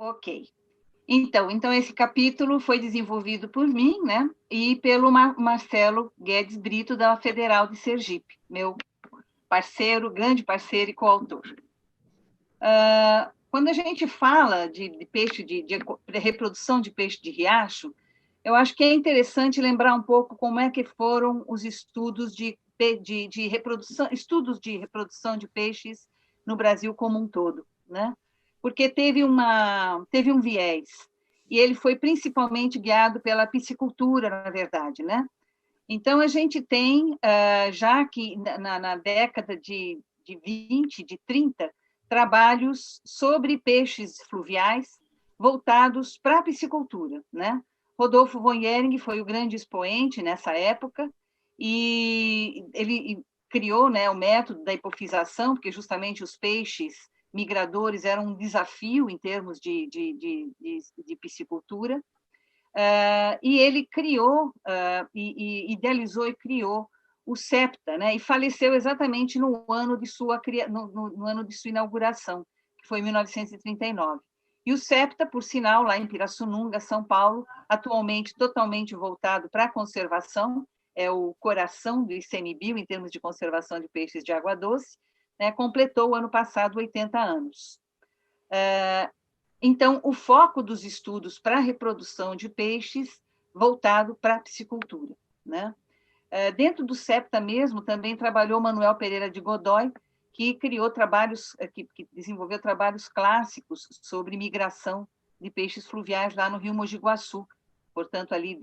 Ok. Então esse capítulo foi desenvolvido por mim, né, e pelo Marcelo Guedes Brito, da Federal de Sergipe, meu parceiro, grande parceiro e coautor. Quando a gente fala de peixe, de reprodução de peixe de riacho, eu acho que é interessante lembrar um pouco como é que foram os estudos de reprodução, estudos de reprodução de peixes no Brasil como um todo, né? Porque teve um viés, e ele foi principalmente guiado pela piscicultura, na verdade, né? Então, a gente tem, já que na década de 20, de 30, trabalhos sobre peixes fluviais voltados para a piscicultura, né? Rodolfo von Jhering foi o grande expoente nessa época, e ele criou, né, o método da hipofisação, porque justamente os peixes migradores eram um desafio em termos de piscicultura, e ele criou, e idealizou e criou o SEPTA, né, e faleceu exatamente no ano de sua, no ano de sua inauguração, que foi em 1939. E o SEPTA, por sinal, lá em Pirassununga, São Paulo, atualmente totalmente voltado para a conservação, é o coração do ICMBio, em termos de conservação de peixes de água doce, né, completou o ano passado 80 anos. Então, o foco dos estudos para a reprodução de peixes voltado para a piscicultura, né? Dentro do SEPTA mesmo, também trabalhou Manuel Pereira de Godoy, que criou trabalhos, que desenvolveu trabalhos clássicos sobre migração de peixes fluviais lá no Rio Mogi Guaçu, portanto, ali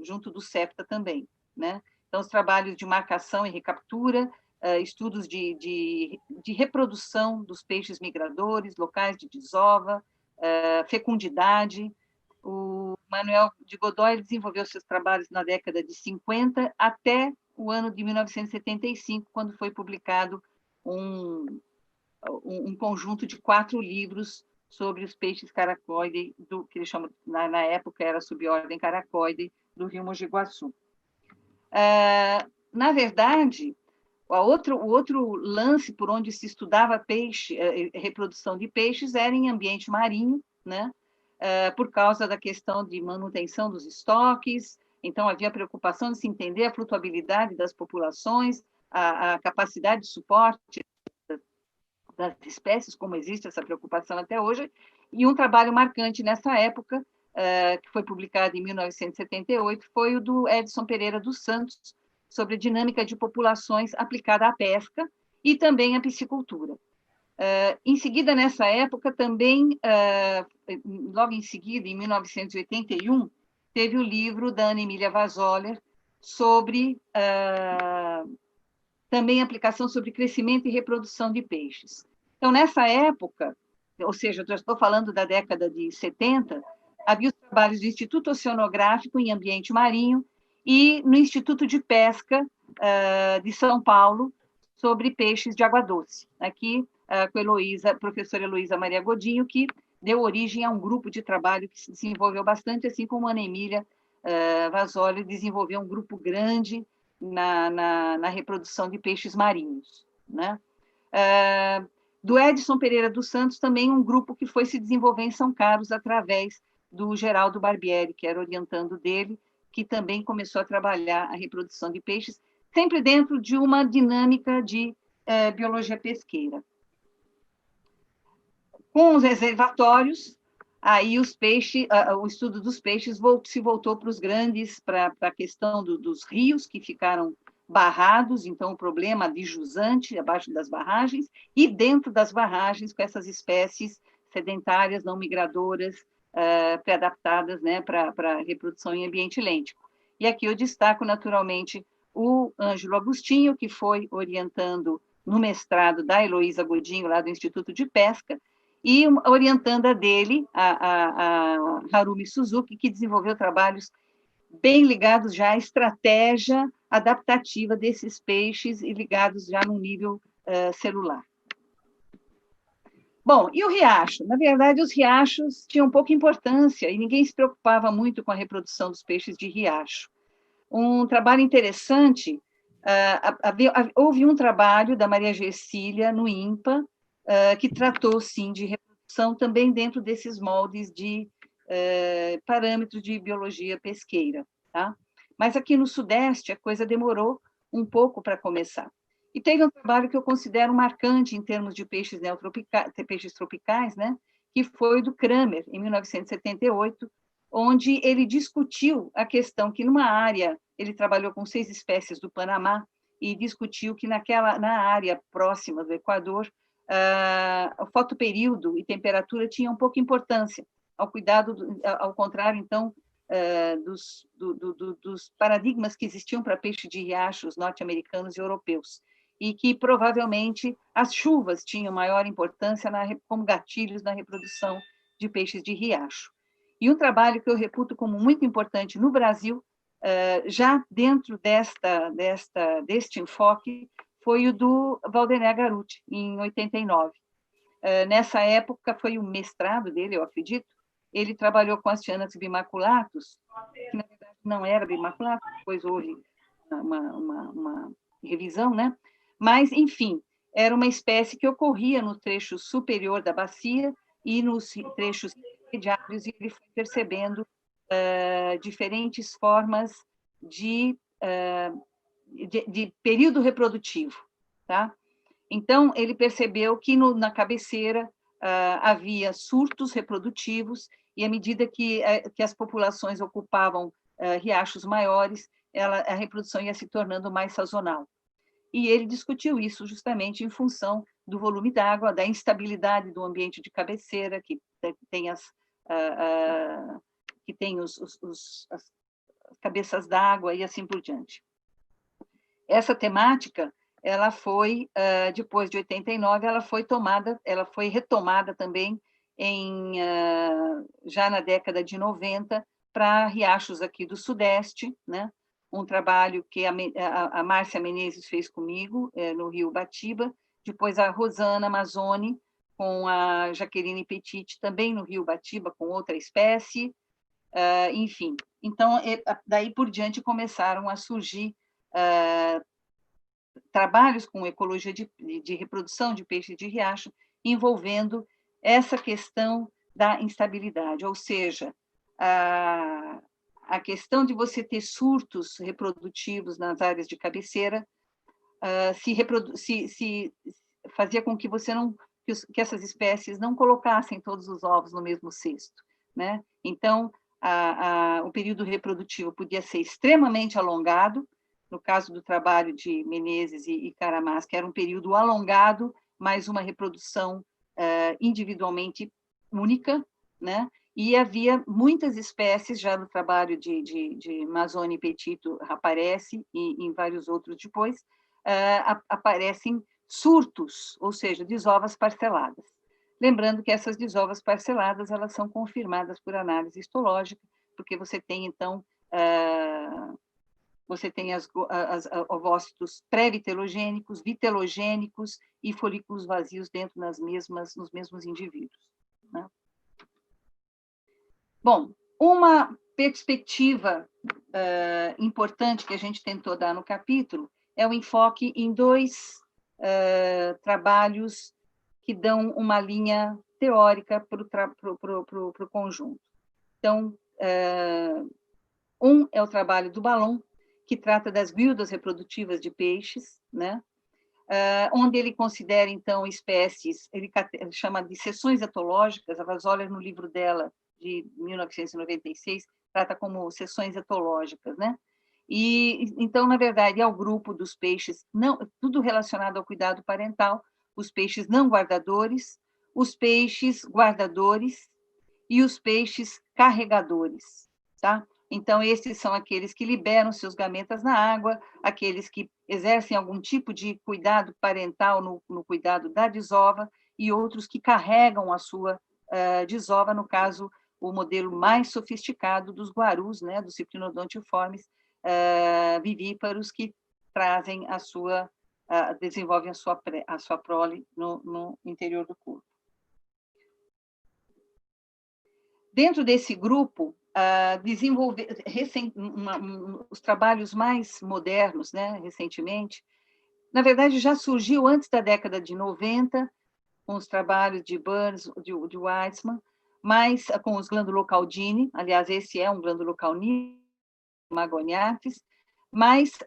junto do SEPTA também, né? Então, os trabalhos de marcação e recaptura, estudos de reprodução dos peixes migradores, locais de desova, fecundidade. O Manuel de Godoy desenvolveu seus trabalhos na década de 50 até o ano de 1975, quando foi publicado um conjunto de 4 livros sobre os peixes caracoide, que ele chama, na época era subordem caracoide, do Rio Mogi Guaçu. Na verdade, o outro lance por onde se estudava reprodução de peixes era em ambiente marinho, né? Por causa da questão de manutenção dos estoques. Então, havia preocupação de se entender a flutuabilidade das populações, a capacidade de suporte das espécies, como existe essa preocupação até hoje, e um trabalho marcante nessa época, que foi publicado em 1978, foi o do Edson Pereira dos Santos, sobre a dinâmica de populações aplicada à pesca e também à piscicultura. Em seguida, nessa época, também, logo em seguida, em 1981, teve o livro da Ana Emília Vazoller sobre também aplicação sobre crescimento e reprodução de peixes. Então, nessa época, ou seja, eu estou falando da década de 70, havia os trabalhos do Instituto Oceanográfico em Ambiente Marinho e no Instituto de Pesca de São Paulo, sobre peixes de água doce. Aqui, com a professora Heloísa Maria Godinho, que deu origem a um grupo de trabalho que se desenvolveu bastante, assim como a Ana Emília Vazoller desenvolveu um grupo grande na reprodução de peixes marinhos, né? Do Edson Pereira dos Santos, também um grupo que foi se desenvolver em São Carlos através do Geraldo Barbieri, que era orientando dele, que também começou a trabalhar a reprodução de peixes, sempre dentro de uma dinâmica de biologia pesqueira. Com os reservatórios, aí os peixes, o estudo dos peixes se voltou para a questão dos rios que ficaram barrados, então o problema de jusante abaixo das barragens e dentro das barragens com essas espécies sedentárias não migradoras pré-adaptadas, né, para reprodução em ambiente lêntico. E aqui eu destaco naturalmente o Ângelo Agostinho, que foi orientando no mestrado da Heloísa Godinho, lá do Instituto de Pesca, e orientanda dele, a Harumi Suzuki, que desenvolveu trabalhos bem ligados já à estratégia adaptativa desses peixes e ligados já no nível celular. Bom, e o riacho? Na verdade, os riachos tinham pouca importância e ninguém se preocupava muito com a reprodução dos peixes de riacho. Um trabalho interessante, houve um trabalho da Maria Gercília, no INPA, que tratou, sim, de reprodução são também dentro desses moldes de parâmetros de biologia pesqueira. Tá? Mas aqui no Sudeste, a coisa demorou um pouco para começar. E teve um trabalho que eu considero marcante em termos de peixes peixes tropicais, né? Que foi do Kramer, em 1978, onde ele discutiu a questão que, numa área, ele trabalhou com 6 espécies do Panamá, e discutiu que na área próxima do Equador, o fotoperíodo e temperatura tinham pouca importância, ao contrário, então, dos paradigmas que existiam para peixe de riachos norte-americanos e europeus, e que provavelmente as chuvas tinham maior importância como gatilhos na reprodução de peixes de riacho. E um trabalho que eu reputo como muito importante no Brasil, já dentro deste enfoque, foi o do Valdené Garuti, em 89. Nessa época, foi o mestrado dele, eu acredito. Ele trabalhou com as Cianas bimaculatus, que na verdade não era bimaculatus, depois houve uma revisão, né? Mas, enfim, era uma espécie que ocorria no trecho superior da bacia e nos trechos intermediários, e ele foi percebendo diferentes formas de período reprodutivo, tá? Então, ele percebeu que na cabeceira havia surtos reprodutivos, e à medida que as populações ocupavam riachos maiores, a reprodução ia se tornando mais sazonal. E ele discutiu isso justamente em função do volume d'água, da instabilidade do ambiente de cabeceira, que tem as cabeças d'água e assim por diante. Essa temática, ela foi, depois de 89, ela foi retomada também já na década de 90, para riachos aqui do Sudeste, né? Um trabalho que a Márcia Menezes fez comigo, no Rio Batiba, depois a Rosana Mazzoni, com a Jaqueline Petit, também no Rio Batiba, com outra espécie, enfim. Então, daí por diante começaram a surgir trabalhos com ecologia de reprodução de peixes de riacho, envolvendo essa questão da instabilidade, ou seja, a questão de você ter surtos reprodutivos nas áreas de cabeceira se fazia com que que essas espécies não colocassem todos os ovos no mesmo cesto, né? Então, o período reprodutivo podia ser extremamente alongado. No caso do trabalho de Menezes e Caramás, que era um período alongado, mas uma reprodução individualmente única, né? E havia muitas espécies, já no trabalho de Mazzoni e Petito aparece, e em vários outros depois, aparecem surtos, ou seja, desovas parceladas. Lembrando que essas desovas parceladas, elas são confirmadas por análise histológica, porque você tem, então, ovócitos pré-vitelogênicos, vitelogênicos e folículos vazios dentro nos mesmos indivíduos, né? Bom, uma perspectiva importante que a gente tentou dar no capítulo é o enfoque em 2 trabalhos que dão uma linha teórica para o conjunto. Então, um é o trabalho do Ballon, que trata das guildas reprodutivas de peixes, né? Onde ele considera, então, espécies, ele chama de seções etológicas. A Vazoller, no livro dela, de 1996, trata como seções etológicas, né? E, então, na verdade, é o grupo dos peixes, tudo relacionado ao cuidado parental, os peixes não guardadores, os peixes guardadores e os peixes carregadores, tá? Então, esses são aqueles que liberam seus gametas na água, aqueles que exercem algum tipo de cuidado parental no cuidado da desova, e outros que carregam a sua desova, no caso, o modelo mais sofisticado dos guarus, né, dos Cyprinodontiformes vivíparos, que trazem desenvolvem a sua prole no interior do corpo. Dentro desse grupo, os trabalhos mais modernos, né, recentemente, na verdade, já surgiu antes da década de 90, com os trabalhos de Burns, de Weizmann, mas com os Glândulo-Caldini, aliás, esse é um Glândulo-Caldini, Magoniates, mas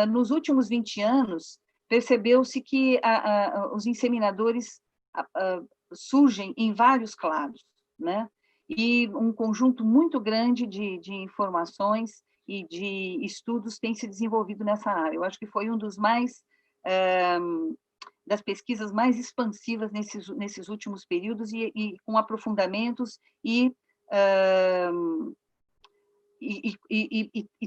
nos últimos 20 anos percebeu-se que os inseminadores surgem em vários clados, né? E um conjunto muito grande de informações e de estudos tem se desenvolvido nessa área. Eu acho que foi um dos mais das pesquisas mais expansivas nesses últimos períodos e com aprofundamentos e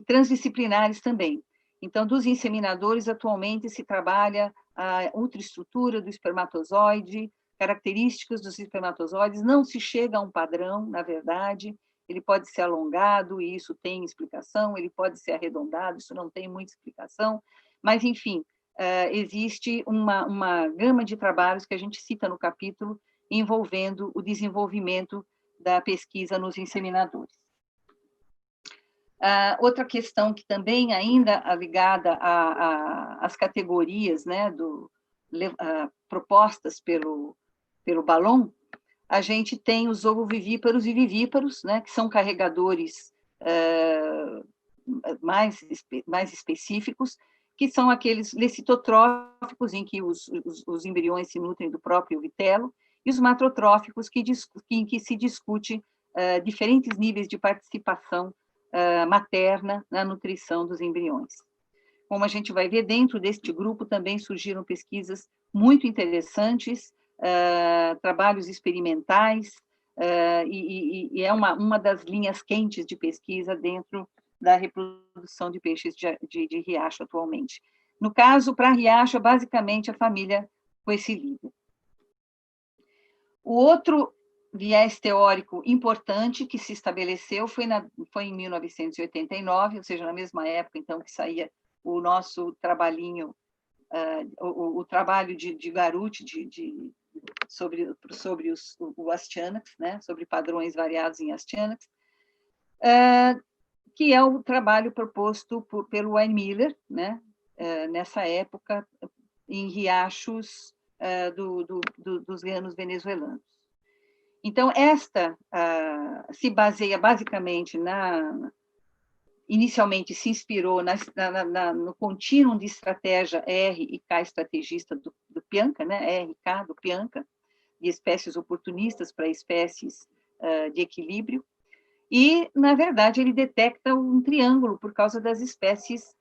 transdisciplinares também. Então, dos inseminadores, atualmente se trabalha a ultraestrutura do espermatozoide, características dos espermatozoides, não se chega a um padrão, na verdade, ele pode ser alongado, e isso tem explicação, ele pode ser arredondado, isso não tem muita explicação, mas, enfim, existe uma gama de trabalhos que a gente cita no capítulo envolvendo o desenvolvimento da pesquisa nos inseminadores. Outra questão que também ainda ligada às categorias, né, propostas pelo Ballon, a gente tem os ovovivíparos e vivíparos, né, que são carregadores mais específicos, que são aqueles lecitotróficos, em que os embriões se nutrem do próprio vitelo, e os matrotróficos, em que se discute diferentes níveis de participação materna na nutrição dos embriões. Como a gente vai ver, dentro deste grupo também surgiram pesquisas muito interessantes, trabalhos experimentais, e é uma das linhas quentes de pesquisa dentro da reprodução de peixes de riacho atualmente. No caso, para riacho, é basicamente a família Coecilidae. O outro viés teórico importante que se estabeleceu foi em 1989, ou seja, na mesma época, então, que saía o nosso trabalhinho, o trabalho de Garuti sobre o Astyanax, né, sobre padrões variados em Astyanax, que é o trabalho proposto pelo Weinmiller, né, nessa época, em riachos dos Guianos venezuelanos. Então, esta se baseia basicamente inicialmente se inspirou no contínuo de estratégia R e K estrategista do Pianka, né, R e K do Pianka, de espécies oportunistas para espécies de equilíbrio, e, na verdade, ele detecta um triângulo por causa das espécies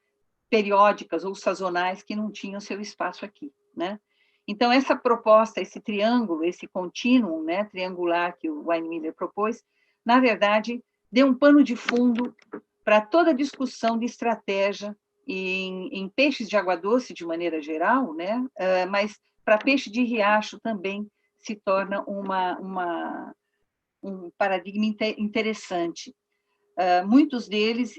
periódicas ou sazonais que não tinham seu espaço aqui, né? Então, essa proposta, esse triângulo, esse contínuo, né, triangular que o Weinmiller propôs, na verdade, deu um pano de fundo para toda a discussão de estratégia em peixes de água doce, de maneira geral, né, mas para peixe de riacho também se torna um paradigma interessante. Muitos deles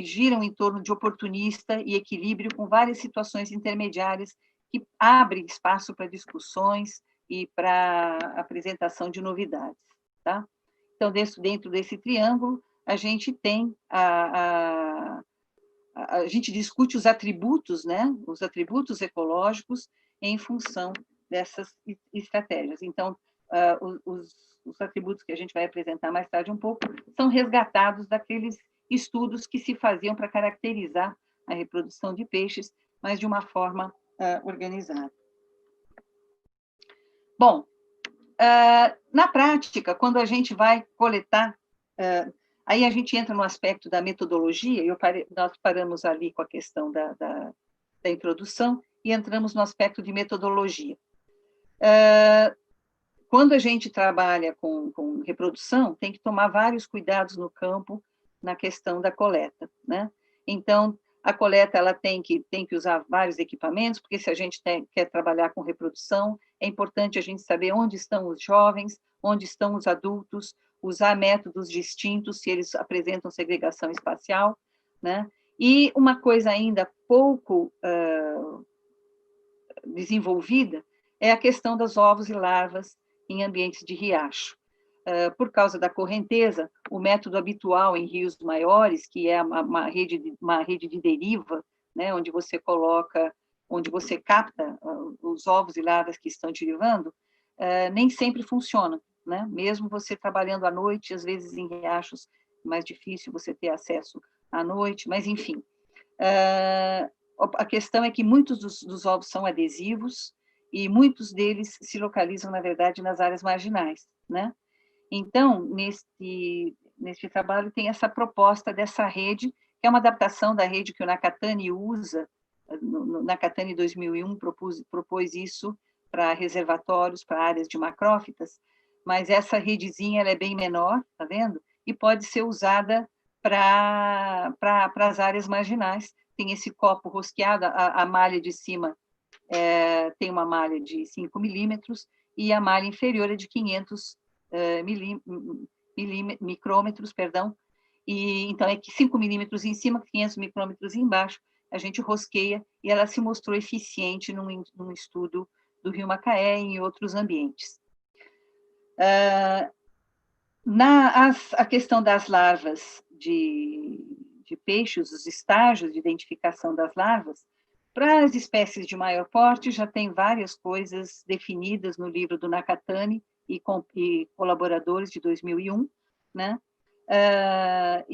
giram em torno de oportunista e equilíbrio com várias situações intermediárias que abrem espaço para discussões e para apresentação de novidades. Tá? Então, dentro desse triângulo, a gente tem a gente discute os atributos, né? Os atributos ecológicos em função dessas estratégias. Então, os atributos que a gente vai apresentar mais tarde um pouco são resgatados daqueles estudos que se faziam para caracterizar a reprodução de peixes, mas de uma forma organizada. Bom, na prática, quando a gente vai coletar, aí a gente entra no aspecto da metodologia, nós paramos ali com a questão da introdução e entramos no aspecto de metodologia. Quando a gente trabalha com reprodução, tem que tomar vários cuidados no campo na questão da coleta, né? Então, a coleta ela tem que usar vários equipamentos, porque se a gente quer trabalhar com reprodução, é importante a gente saber onde estão os jovens, onde estão os adultos, usar métodos distintos, se eles apresentam segregação espacial, né? E uma coisa ainda pouco desenvolvida é a questão dos ovos e larvas em ambientes de riacho. Por causa da correnteza, o método habitual em rios maiores, que é uma rede de deriva, né, onde você capta os ovos e larvas que estão derivando, nem sempre funciona, né? Mesmo você trabalhando à noite, às vezes em riachos é mais difícil você ter acesso à noite, mas enfim. A questão é que muitos dos ovos são adesivos e muitos deles se localizam, na verdade, nas áreas marginais, né? Então, neste trabalho tem essa proposta dessa rede, que é uma adaptação da rede que o Nakatani usa, no Nakatani 2001 propôs isso para reservatórios, para áreas de macrófitas, mas essa redezinha ela é bem menor, tá vendo? E pode ser usada para as áreas marginais. Tem esse copo rosqueado, a malha de cima tem uma malha de 5 milímetros e a malha inferior é de 500 micrômetros, perdão, e então é que 5 milímetros em cima, 500 micrômetros embaixo, a gente rosqueia e ela se mostrou eficiente num estudo do Rio Macaé e em outros ambientes. A questão das larvas de peixes, os estágios de identificação das larvas, para as espécies de maior porte, já tem várias coisas definidas no livro do Nakatani e colaboradores de 2001, né? É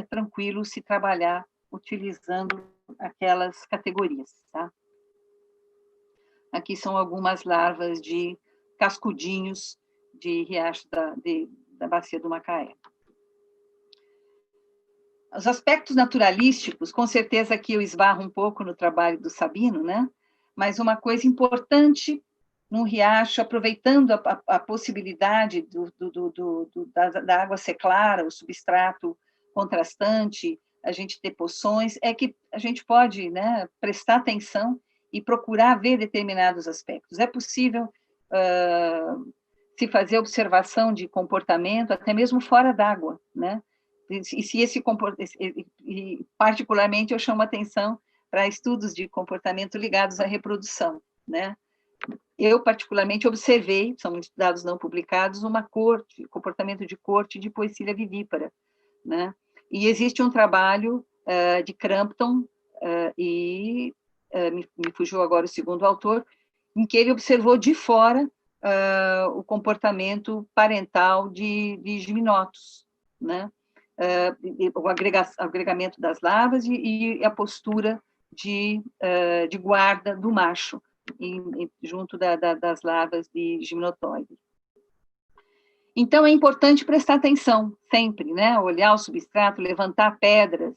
tranquilo se trabalhar utilizando aquelas categorias, tá? Aqui são algumas larvas de cascudinhos de riacho da bacia do Macaé. Os aspectos naturalísticos, com certeza aqui eu esbarro um pouco no trabalho do Sabino, né? Mas uma coisa importante num riacho, aproveitando a possibilidade da água ser clara, o substrato contrastante, a gente ter poções, é que a gente pode, né, prestar atenção e procurar ver determinados aspectos. É possível se fazer observação de comportamento, até mesmo fora d'água, né? E se particularmente eu chamo atenção para estudos de comportamento ligados à reprodução, né? Eu particularmente observei, são dados não publicados, comportamento de corte de Poecilia vivípara, né? E existe um trabalho de Crampton me fugiu agora o segundo autor, em que ele observou de fora o comportamento parental de gimnotos, né? O agregamento das larvas e a postura de guarda do macho junto das larvas de gimnotóide. Então, é importante prestar atenção sempre, né? Olhar o substrato, levantar pedras.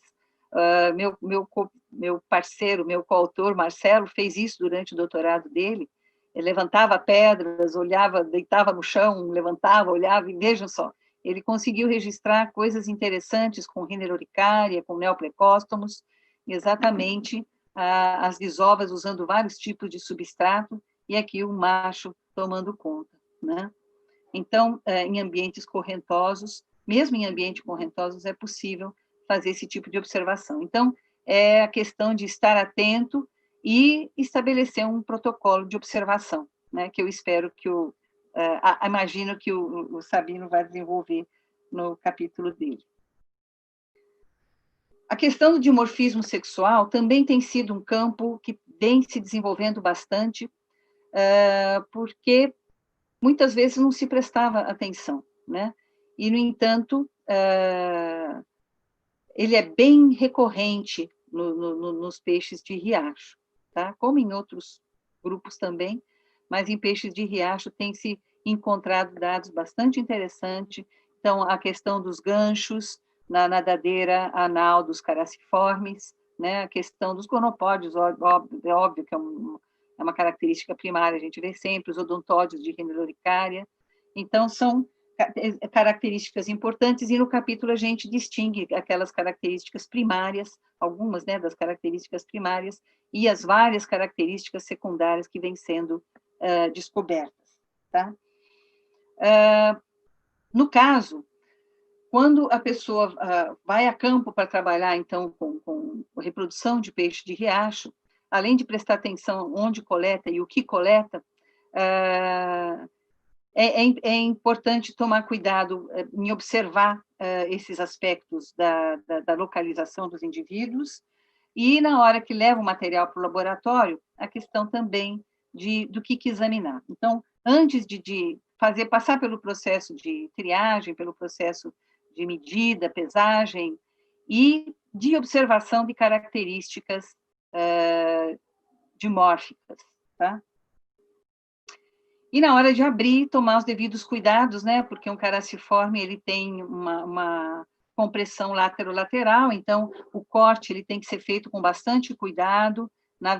Meu parceiro, meu coautor, Marcelo, fez isso durante o doutorado dele. Ele levantava pedras, olhava, deitava no chão, levantava, olhava, e vejam só, ele conseguiu registrar coisas interessantes com Rhineuricária, com Neoplecóstomos, exatamente as desovas usando vários tipos de substrato, e aqui o macho tomando conta, né? Então, em ambientes correntosos, mesmo em ambientes correntosos, é possível fazer esse tipo de observação. Então, é a questão de estar atento e estabelecer um protocolo de observação, né, que eu espero que imagino que o Sabino vai desenvolver no capítulo dele. A questão do dimorfismo sexual também tem sido um campo que vem se desenvolvendo bastante, porque muitas vezes não se prestava atenção, né? E, no entanto, ele é bem recorrente nos peixes de riacho, tá? Como em outros grupos também, mas em peixes de riacho tem se encontrado dados bastante interessantes. Então, a questão dos ganchos na nadadeira anal dos caraciformes, né? A questão dos gonopódios, óbvio que é uma característica primária, a gente vê sempre os odontódios de Rhineuricária. Então, são características importantes, e no capítulo a gente distingue aquelas características primárias, algumas, né, das características primárias, e as várias características secundárias que vêm sendo descobertas, tá? No caso, quando a pessoa vai a campo para trabalhar, então, com reprodução de peixe de riacho, além de prestar atenção onde coleta e o que coleta, é importante tomar cuidado em observar esses aspectos da localização dos indivíduos, e na hora que leva o material para o laboratório, a questão também do que examinar. Então, antes de passar pelo processo de triagem, pelo processo de medida, pesagem e de observação de características dimórficas, tá? E na hora de abrir, tomar os devidos cuidados, né? Porque um caraciforme, ele tem uma compressão lateral, então o corte ele tem que ser feito com bastante cuidado na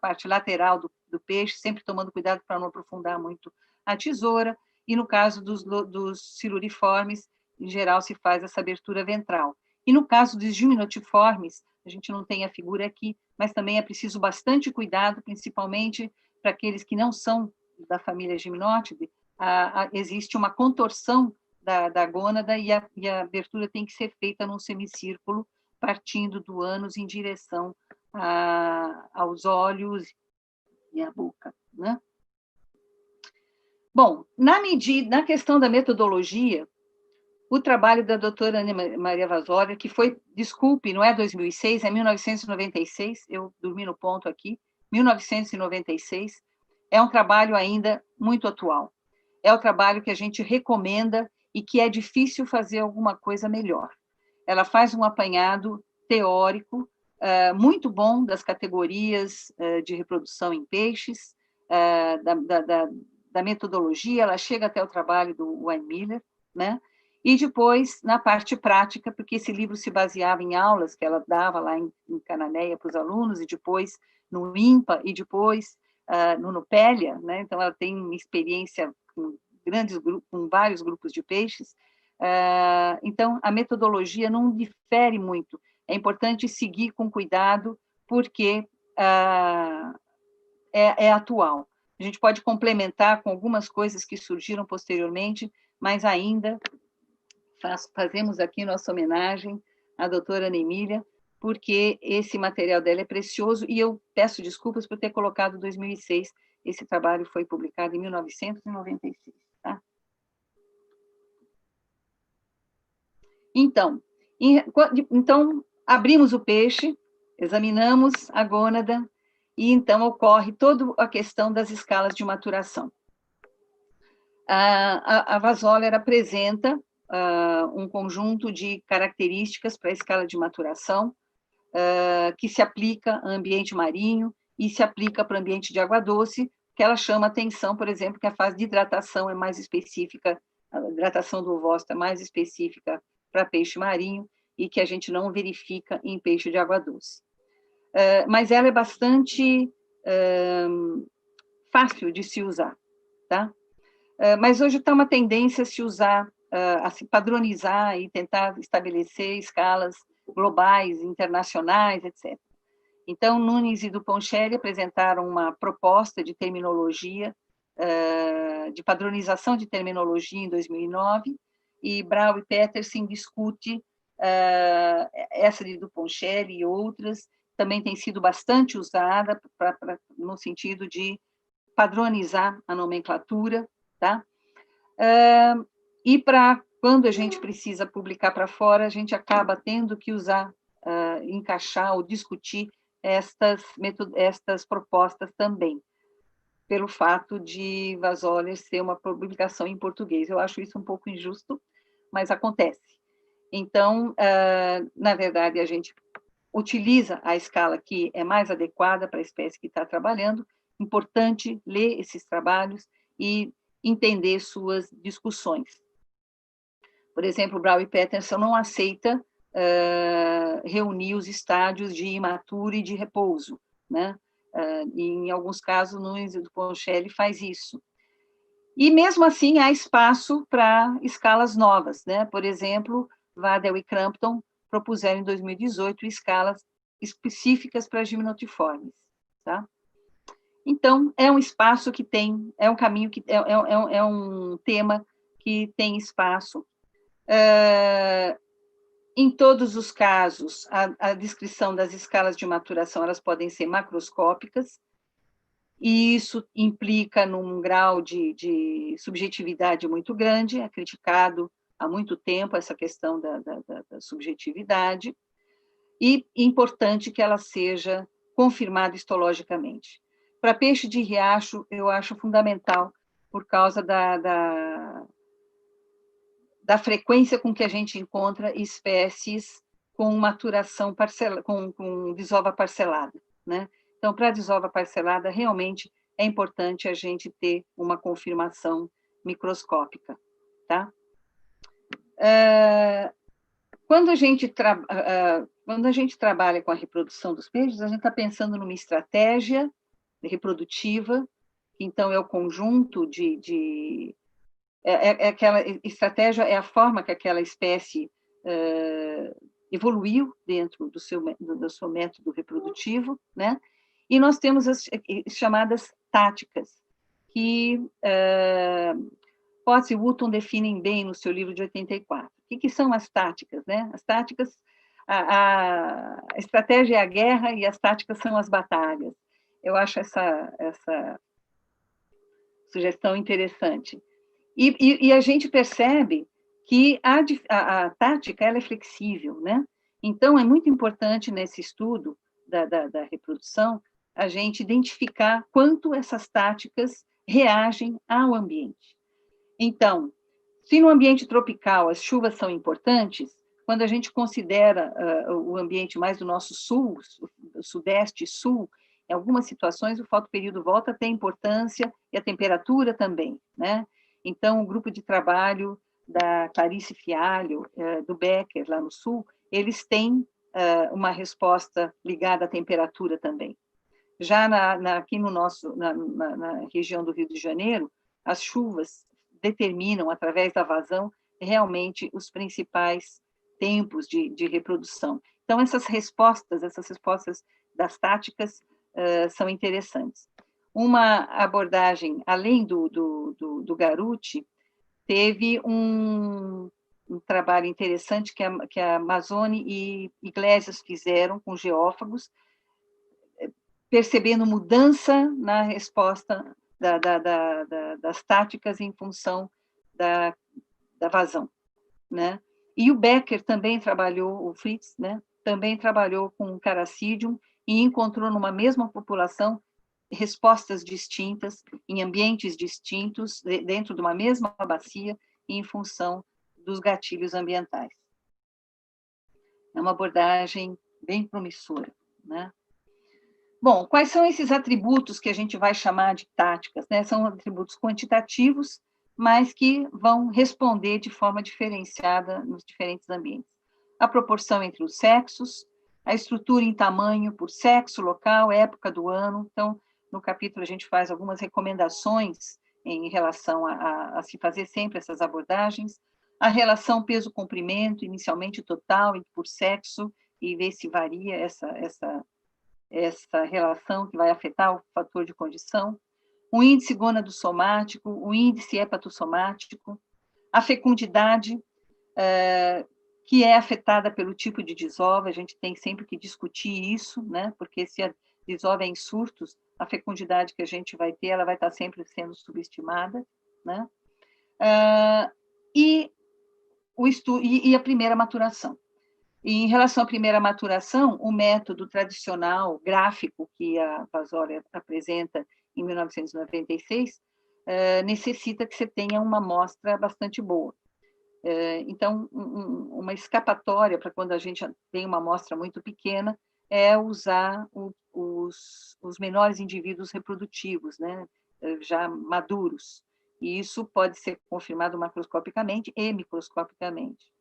parte lateral do peixe, sempre tomando cuidado para não aprofundar muito a tesoura, e no caso dos siluriformes, em geral, se faz essa abertura ventral. E no caso dos gimnotiformes, a gente não tem a figura aqui, mas também é preciso bastante cuidado, principalmente para aqueles que não são da família Gymnotidae, existe uma contorção da gônada e a abertura tem que ser feita num semicírculo, partindo do ânus em direção aos olhos e à boca, né? Bom, na questão da metodologia, o trabalho da doutora Ana Maria Vasólia, que foi, desculpe, não é 2006, é 1996, eu dormi no ponto aqui, 1996, é um trabalho ainda muito atual. É o trabalho que a gente recomenda e que é difícil fazer alguma coisa melhor. Ela faz um apanhado teórico muito bom das categorias de reprodução em peixes, da metodologia, ela chega até o trabalho do Wayne Miller, né? E depois, na parte prática, porque esse livro se baseava em aulas que ela dava lá em Cananéia para os alunos, e depois no INPA, e depois no Nupélia, né? Então ela tem uma experiência com com vários grupos de peixes, então a metodologia não difere muito, é importante seguir com cuidado, porque é atual. A gente pode complementar com algumas coisas que surgiram posteriormente, mas ainda fazemos aqui nossa homenagem à doutora Ana Emília, porque esse material dela é precioso, e eu peço desculpas por ter colocado 2006, esse trabalho foi publicado em 1996. Tá? Então, abrimos o peixe, examinamos a gônada, e então ocorre toda a questão das escalas de maturação. A Vasólia apresenta um conjunto de características para a escala de maturação, que se aplica ao ambiente marinho e se aplica para o ambiente de água doce, que ela chama atenção, por exemplo, que a fase de hidratação é mais específica, a hidratação do ovócito é mais específica para peixe marinho e que a gente não verifica em peixe de água doce. Mas ela é bastante fácil de se usar, tá? Mas hoje está uma tendência a se usar, a se padronizar e tentar estabelecer escalas globais, internacionais, etc. Então, Nunes e Duponcelli apresentaram uma proposta de terminologia, de padronização de terminologia em 2009, e Brau e Petersen discute essa de Duponcelli e outras, também tem sido bastante usada no sentido de padronizar a nomenclatura, tá? E quando a gente precisa publicar para fora, a gente acaba tendo que usar, encaixar ou discutir estas propostas também, pelo fato de Vasólia ser uma publicação em português. Eu acho isso um pouco injusto, mas acontece. Então, na verdade, a gente utiliza a escala que é mais adequada para a espécie que está trabalhando. Importante ler esses trabalhos e entender suas discussões. Por exemplo, Brau e Peterson não aceita reunir os estádios de imaturo e de repouso, né? E em alguns casos, Nunes e Duponcelli faz isso. E, mesmo assim, há espaço para escalas novas, né? Por exemplo, Waddell e Crampton propuseram em 2018 escalas específicas para gimnotiformes, tá? Então, é um espaço que tem, é um caminho que é um tema que tem espaço. Em todos os casos, a descrição das escalas de maturação, elas podem ser macroscópicas, e isso implica num grau de subjetividade muito grande, é criticado há muito tempo essa questão da subjetividade, e importante que ela seja confirmada histologicamente. Para peixe de riacho, eu acho fundamental, por causa da frequência com que a gente encontra espécies com maturação com desova parcelada, né? Então, para a desova parcelada, realmente é importante a gente ter uma confirmação microscópica, tá? Quando a gente trabalha com a reprodução dos peixes, a gente está pensando numa estratégia reprodutiva, então é o conjunto aquela estratégia, é a forma que aquela espécie evoluiu dentro do seu método reprodutivo, né? E nós temos as chamadas táticas, que Potts e Wootton definem bem no seu livro de 84. O que são as táticas, né? As táticas, a estratégia é a guerra e as táticas são as batalhas. Eu acho essa sugestão interessante. E a gente percebe que a tática ela é flexível, né? Então, é muito importante nesse estudo da reprodução a gente identificar quanto essas táticas reagem ao ambiente. Então, se no ambiente tropical as chuvas são importantes, quando a gente considera o ambiente mais do nosso sul, sudeste e sul, em algumas situações o fotoperíodo volta a ter importância e a temperatura também, né? Então, o grupo de trabalho da Clarice Fialho, do Becker, lá no sul, eles têm uma resposta ligada à temperatura também. Já aqui na região do Rio de Janeiro, as chuvas determinam, através da vazão, realmente os principais tempos de reprodução. Então, essas respostas das táticas são interessantes. Uma abordagem, além do Garuti, teve um trabalho interessante que a Mazzoni e Iglesias fizeram com geófagos, percebendo mudança na resposta das táticas em função da vazão, né? E o Becker também trabalhou, o Fritz, né? Também trabalhou com o Caracidium e encontrou numa mesma população respostas distintas, em ambientes distintos, dentro de uma mesma bacia, em função dos gatilhos ambientais. É uma abordagem bem promissora, né? Bom, quais são esses atributos que a gente vai chamar de táticas, né? São atributos quantitativos, mas que vão responder de forma diferenciada nos diferentes ambientes. A proporção entre os sexos, a estrutura em tamanho por sexo, local, época do ano. Então, no capítulo a gente faz algumas recomendações em relação a se fazer sempre essas abordagens. A relação peso-comprimento, inicialmente total, por sexo, e ver se varia essa relação que vai afetar o fator de condição, o índice gonadossomático, o índice hepatossomático, a fecundidade, que é afetada pelo tipo de desova, a gente tem sempre que discutir isso, né? Porque se a desova é em surtos, a fecundidade que a gente vai ter, ela vai estar sempre sendo subestimada, né? E a primeira maturação. E, em relação à primeira maturação, o método tradicional gráfico que a Vasória apresenta em 1996 necessita que você tenha uma amostra bastante boa. Então, uma escapatória para quando a gente tem uma amostra muito pequena é usar os menores indivíduos reprodutivos, né, já maduros. E isso pode ser confirmado macroscopicamente e microscopicamente.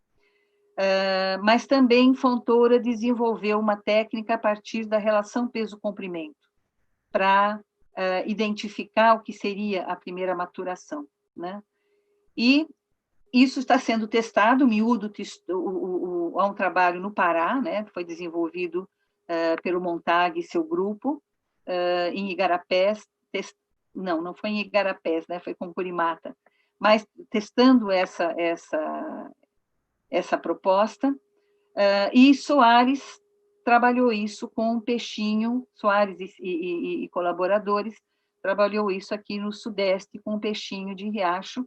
Mas também Fontoura desenvolveu uma técnica a partir da relação peso-comprimento, para identificar o que seria a primeira maturação, né? E isso está sendo testado, miúdo, há um trabalho no Pará, né? Foi desenvolvido pelo Montag e seu grupo, em Igarapés, não foi em Igarapés, né? Foi com Curimata, mas testando essa proposta, e Soares trabalhou isso com um peixinho, Soares e colaboradores, trabalhou isso aqui no Sudeste com um peixinho de riacho,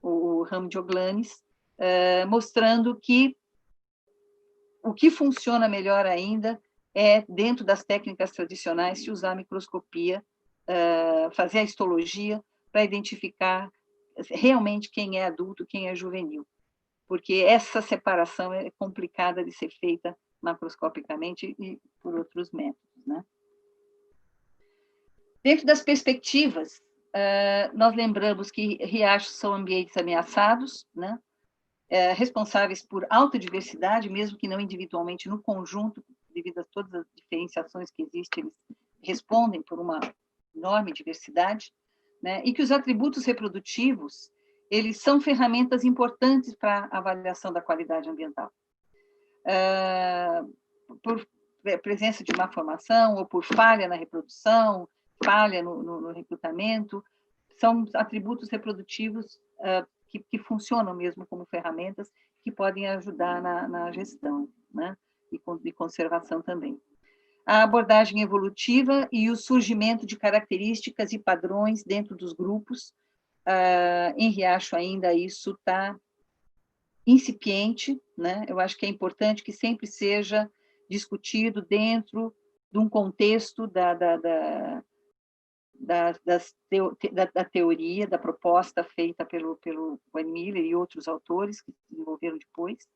o Rhamdioglanis, mostrando que o que funciona melhor ainda dentro das técnicas tradicionais, se usar a microscopia, fazer a histologia, para identificar realmente quem é adulto, quem é juvenil. Porque essa separação é complicada de ser feita macroscopicamente e por outros métodos, né? Dentro das perspectivas, nós lembramos que riachos são ambientes ameaçados, né? Responsáveis por alta diversidade, mesmo que não individualmente, no conjunto, devido a todas as diferenciações que existem, eles respondem por uma enorme diversidade, né? E que os atributos reprodutivos, eles são ferramentas importantes para a avaliação da qualidade ambiental. Por presença de má formação, ou por falha na reprodução, falha no recrutamento, são atributos reprodutivos que funcionam mesmo como ferramentas que podem ajudar na gestão, né? E conservação também. A abordagem evolutiva e o surgimento de características e padrões dentro dos grupos. Em Riacho ainda isso está incipiente, né? Eu acho que é importante que sempre seja discutido dentro de um contexto da teoria, da proposta feita pelo Wayne Miller e outros autores que desenvolveram depois.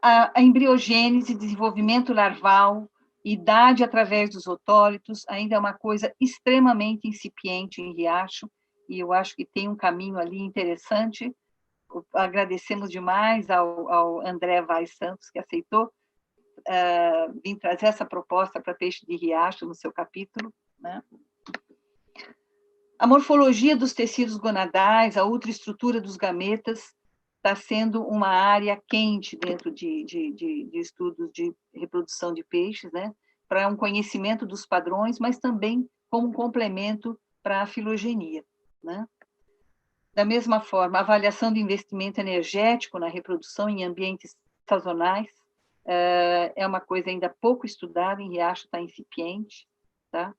A embriogênese, desenvolvimento larval, idade através dos otólitos, ainda é uma coisa extremamente incipiente em Riacho, e eu acho que tem um caminho ali interessante. Agradecemos demais ao André Vaz Santos, que aceitou vir trazer essa proposta para Peixe de Riacho no seu capítulo, né? A morfologia dos tecidos gonadais, a ultraestrutura dos gametas, está sendo uma área quente dentro de estudos de reprodução de peixes, né? Para um conhecimento dos padrões, mas também como um complemento para a filogenia, né? Da mesma forma, a avaliação do investimento energético na reprodução em ambientes sazonais é uma coisa ainda pouco estudada, em Riacho está incipiente, tá?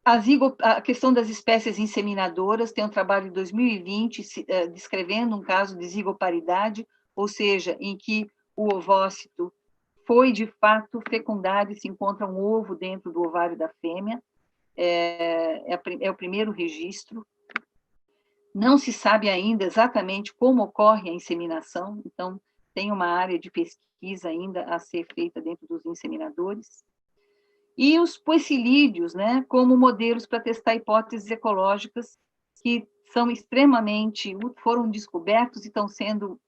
A questão das espécies inseminadoras, tem um trabalho de 2020 descrevendo um caso de zigoparidade, ou seja, em que o ovócito foi, de fato, fecundado e se encontra um ovo dentro do ovário da fêmea. É o primeiro registro. Não se sabe ainda exatamente como ocorre a inseminação, então tem uma área de pesquisa ainda a ser feita dentro dos inseminadores. E os poecilídeos, né, como modelos para testar hipóteses ecológicas que são foram descobertos e estão sendo,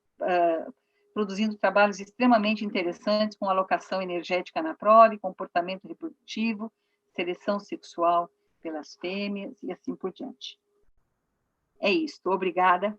produzindo trabalhos extremamente interessantes com alocação energética na prole, comportamento reprodutivo, seleção sexual pelas fêmeas e assim por diante. É isso, obrigada.